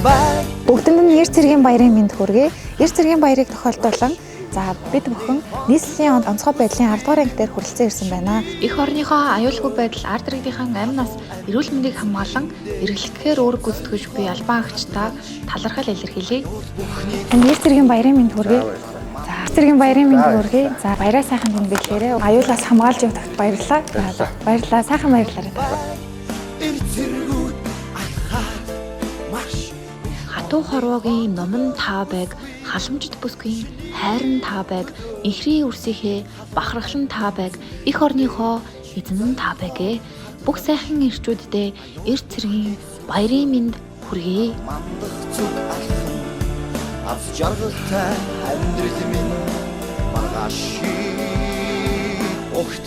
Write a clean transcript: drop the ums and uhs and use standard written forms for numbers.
Бүгдэнд нь Ер цэргийн баярын мэнд хүргэе. Ер цэргийн баярыг тохиолдуулан за бид бүхэн нийслэлийн онцгой байдлын 10 дугаар анги дээр хүрэлцэн ирсэн байна. Эх орныхоо аюулгүй байдал ард иргэдийн амнаас эрүүл мэндийг хамгаалан эрхлэхээр үүрэг гүйцэтгэж буй албан агчдаа талархал илэрхийлье. Ер цэргийн баярын мэнд хүргэе. За Ер цэргийн баярын мэнд хүргэе. За баяраа сайхан тэмдэглээрээ аюулаас хамгаалж явахдаа баярлалаа. Баярлалаа. Сайхан баярлалаа. Хатуу хорвоогийн номон таабайг, халамжит бүсгийн хайран таабайг, инхрийн үрсийнхээ бахархлан таабайг, эх орныхоо эзэн таабайг. Бүх сайхан ирчүүддээ Ер цэргийн баярын мэнд хүргэе. Аз жаргалтай амьдрал минь маргааш огт